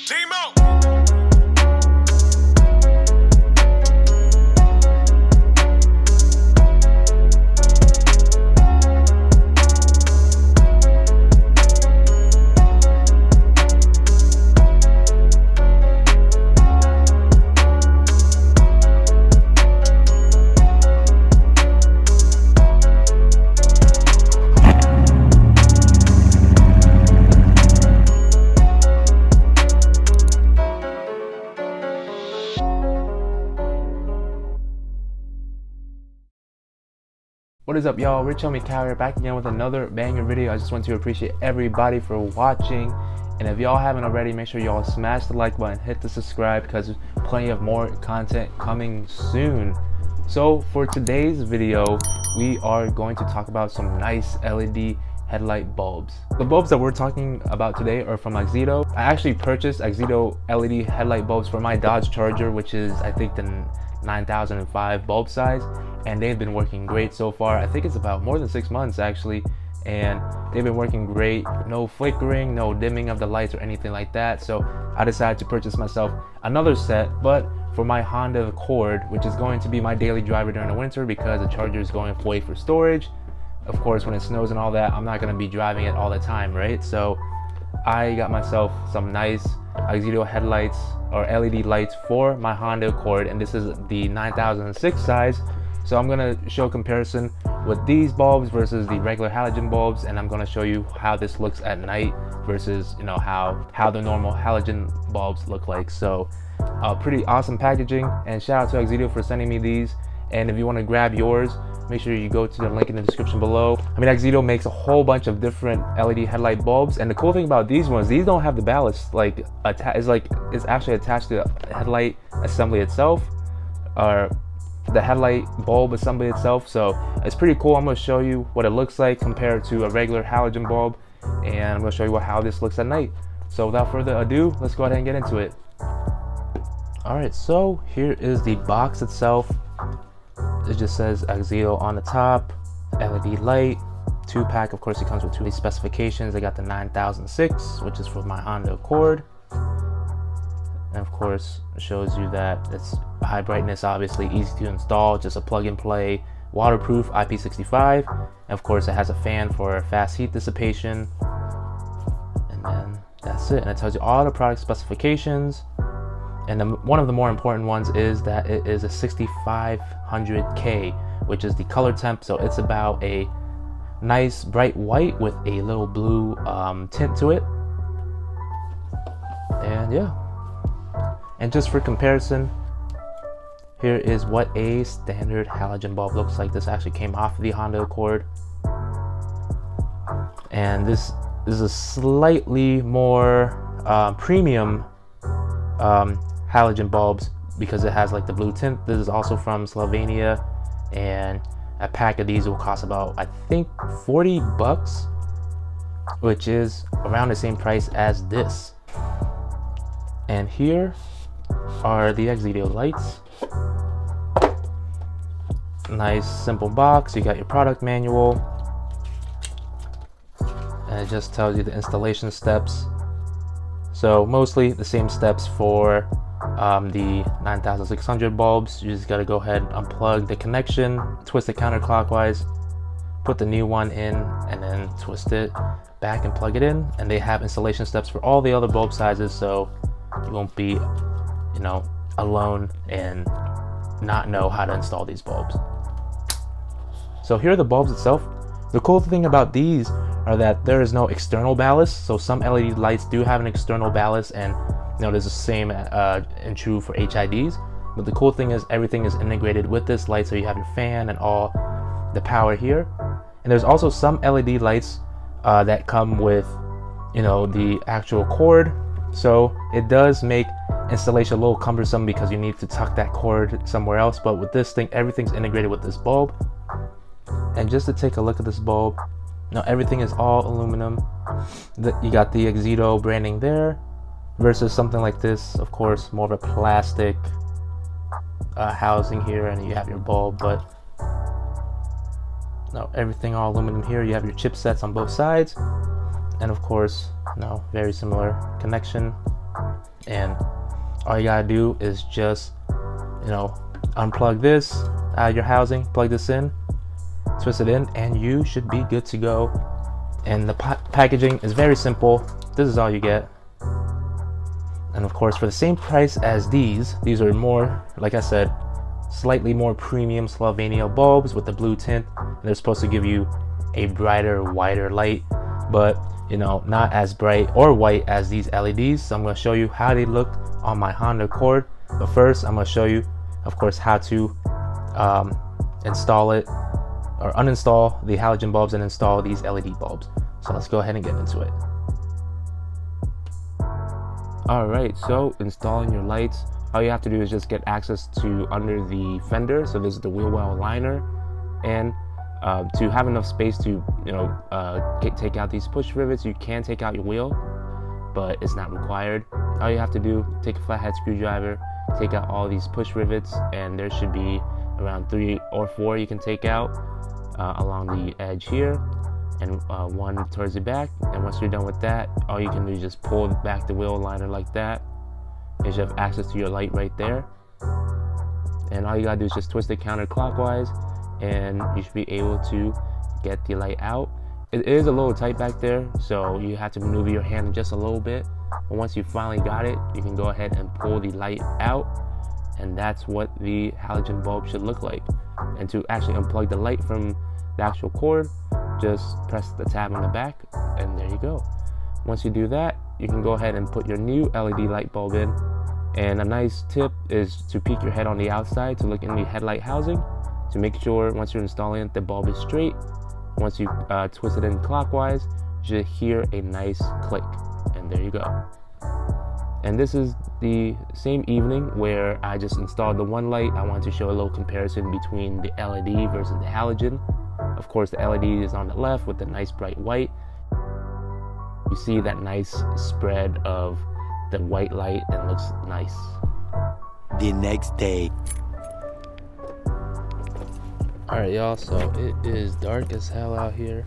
DMO. What is up, y'all? Rich Homie Cal here, back again with another banger video. I just want to appreciate everybody for watching, and if y'all haven't already, make sure y'all smash the like button, hit the subscribe, because there's plenty of more content coming soon. So for today's video, we are going to talk about some nice LED headlight bulbs. The bulbs that we're talking about today are from Auxito. I actually purchased Auxito LED headlight bulbs for my Dodge Charger, which is I think the 9005 bulb size, and they've been working great so far. I think it's about more than 6 months actually, and they've been working great. No flickering, no dimming of the lights or anything like that. So I decided to purchase myself another set, but for my Honda Accord, which is going to be my daily driver during the winter because the Charger is going away for storage. Of course, when it snows and all that, I'm not going to be driving it all the time, right? So I got myself some nice Auxito headlights or LED lights for my Honda Accord, and this is the 9006 size. So I'm going to show a comparison with these bulbs versus the regular halogen bulbs, and I'm going to show you how this looks at night versus, you know, how the normal halogen bulbs look like. So pretty awesome packaging, and shout out to Auxito for sending me these. And if you want to grab yours, make sure you go to the link in the description below. I mean, Auxito makes a whole bunch of different LED headlight bulbs, and the cool thing about these ones, these don't have the ballast it's actually attached to the headlight assembly itself, or the headlight bulb assembly itself. So it's pretty cool. I'm going to show you what it looks like compared to a regular halogen bulb, and I'm going to show you how this looks at night. So without further ado, let's go ahead and get into it. Alright, so here is the box itself. It just says Auxito on the top, LED light, 2-pack. Of course, it comes with 2 specifications. I got the 9006, which is for my Honda Accord. And of course, it shows you that it's high brightness, obviously easy to install, just a plug and play, waterproof, IP65. And of course, it has a fan for fast heat dissipation. And then that's it. And it tells you all the product specifications. And one of the more important ones is that it is a 6500K, which is the color temp. So it's about a nice bright white with a little blue tint to it. And yeah. And just for comparison, here is what a standard halogen bulb looks like. This actually came off of the Honda Accord. And this is a slightly more premium halogen bulbs because it has like the blue tint. This is also from Slovenia, and a pack of these will cost about, I think, 40 bucks, which is around the same price as this. And here are the Auxito lights. Nice simple box. You got your product manual, and it just tells you the installation steps. So mostly the same steps for the 9600 bulbs. You just got to go ahead, unplug the connection, twist it counterclockwise, put the new one in, and then twist it back and plug it in. And they have installation steps for all the other bulb sizes, so you won't be, you know, alone and not know how to install these bulbs. So here are the bulbs itself. The cool thing about these are that there is no external ballast. So some LED lights do have an external ballast, and you know, there's the same and true for HIDs. But the cool thing is everything is integrated with this light, so you have your fan and all the power here. And there's also some LED lights that come with, you know, the actual cord. So it does make installation a little cumbersome because you need to tuck that cord somewhere else. But with this thing, everything's integrated with this bulb. And just to take a look at this bulb, now everything is all aluminum. You got the Auxito branding there, versus something like this, of course, more of a plastic housing here, and you have your bulb. But no, everything all aluminum here. You have your chipsets on both sides, and of course, no, very similar connection And all you gotta do is just, you know, unplug this out of your housing, plug this in, twist it in, and you should be good to go. And the packaging is very simple. This is all you get. And of course, for the same price as these are more, like I said, slightly more premium Slovenia bulbs with the blue tint. They're supposed to give you a brighter, whiter light, but you know, not as bright or white as these LEDs. So I'm going to show you how they look on my Honda Accord. But first, I'm going to show you, of course, how to install it or uninstall the halogen bulbs and install these LED bulbs. So let's go ahead and get into it. Alright, so installing your lights, all you have to do is just get access to under the fender. So this is the wheel well liner, and to have enough space to, you know, take out these push rivets. You can take out your wheel, but it's not required. All you have to do, take a flathead screwdriver, take out all these push rivets, and there should be around 3 or 4 you can take out along the edge here, and one towards the back. And once you're done with that, all you can do is just pull back the wheel liner like that, and you have access to your light right there. And all you gotta do is just twist it counterclockwise, and you should be able to get the light out. It is a little tight back there, so you have to maneuver your hand just a little bit. But once you finally got it, you can go ahead and pull the light out, and that's what the halogen bulb should look like. And to actually unplug the light from the actual cord, just press the tab on the back, and there you go. Once you do that, you can go ahead and put your new LED light bulb in. And a nice tip is to peek your head on the outside to look in the headlight housing to make sure once you're installing it, the bulb is straight. Once you twist it in clockwise, you should hear a nice click, and there you go. And this is the same evening where I just installed the one light. I wanted to show a little comparison between the LED versus the halogen. Of course, the LED is on the left with the nice bright white. You see that nice spread of the white light, and looks nice. The next day. Alright y'all, so it is dark as hell out here,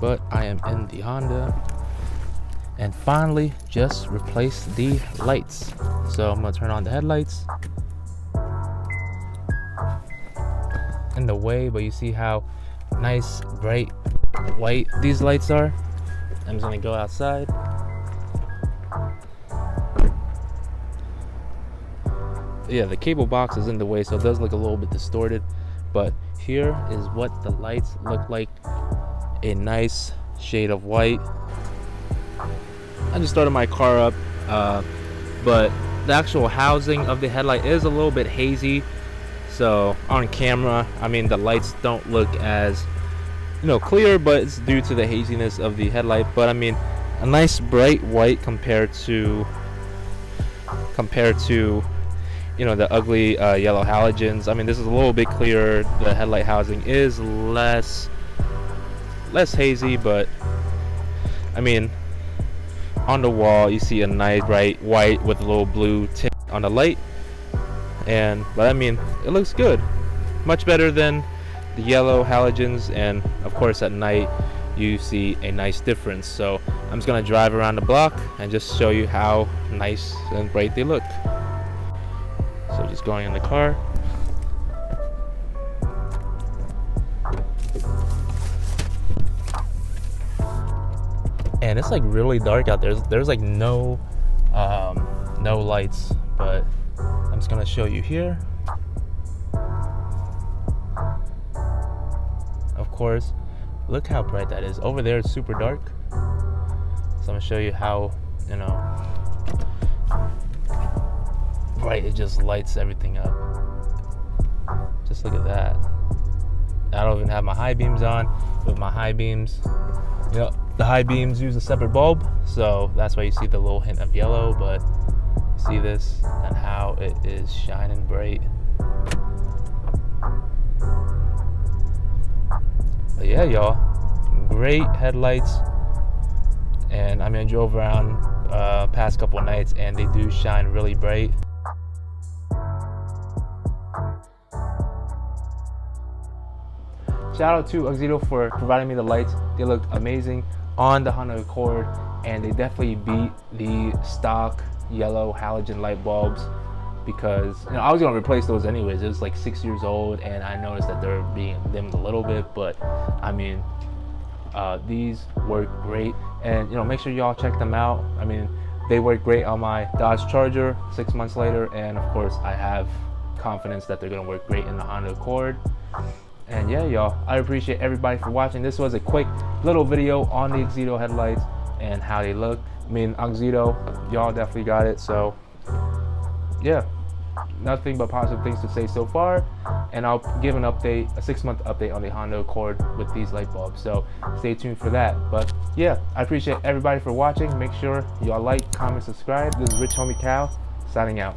but I am in the Honda and finally just replaced the lights. So I'm gonna turn on the headlights in the way, but you see how nice bright white these lights are. I'm just gonna go outside. Yeah, the cable box is in the way, so it does look a little bit distorted, but here is what the lights look like. A nice shade of white. I just started my car up, but the actual housing of the headlight is a little bit hazy. So on camera, I mean, the lights don't look as, you know, clear, but it's due to the haziness of the headlight. But I mean, a nice bright white compared to you know, the ugly yellow halogens. I mean, this is a little bit clearer. The headlight housing is less hazy, but I mean, on the wall you see a nice bright white with a little blue tint on the light. But I mean, it looks good, much better than the yellow halogens. And of course at night you see a nice difference. So I'm just gonna drive around the block and just show you how nice and bright they look. So just going in the car. And it's like really dark out there. There's like no lights, but I'm just gonna show you here. Of course, look how bright that is. Over there it's super dark. So I'm gonna show you how, you know, bright it just lights everything up. Just look at that. I don't even have my high beams on. With my high beams, you know, the high beams use a separate bulb, so that's why you see the little hint of yellow. But see this and how it is shining bright. But yeah, y'all, great headlights. And I mean, I drove around past couple of nights and they do shine really bright. Shout out to Auxito for providing me the lights. They look amazing. on the Honda Accord, and they definitely beat the stock yellow halogen light bulbs, because I was gonna replace those anyways. It was like 6 years old, and I noticed that they're being dimmed a little bit, but I mean, these work great. And make sure y'all check them out. I mean, they work great on my Dodge Charger 6 months later, and of course I have confidence that they're gonna work great in the Honda Accord. And yeah, y'all, I appreciate everybody for watching. This was a quick little video on the Auxito headlights and how they look. I mean, Auxito, y'all definitely got it. So yeah, nothing but positive things to say so far. And I'll give an update, a 6-month update on the Honda Accord with these light bulbs. So stay tuned for that. But yeah, I appreciate everybody for watching. Make sure y'all like, comment, subscribe. This is Rich Homie Cal signing out.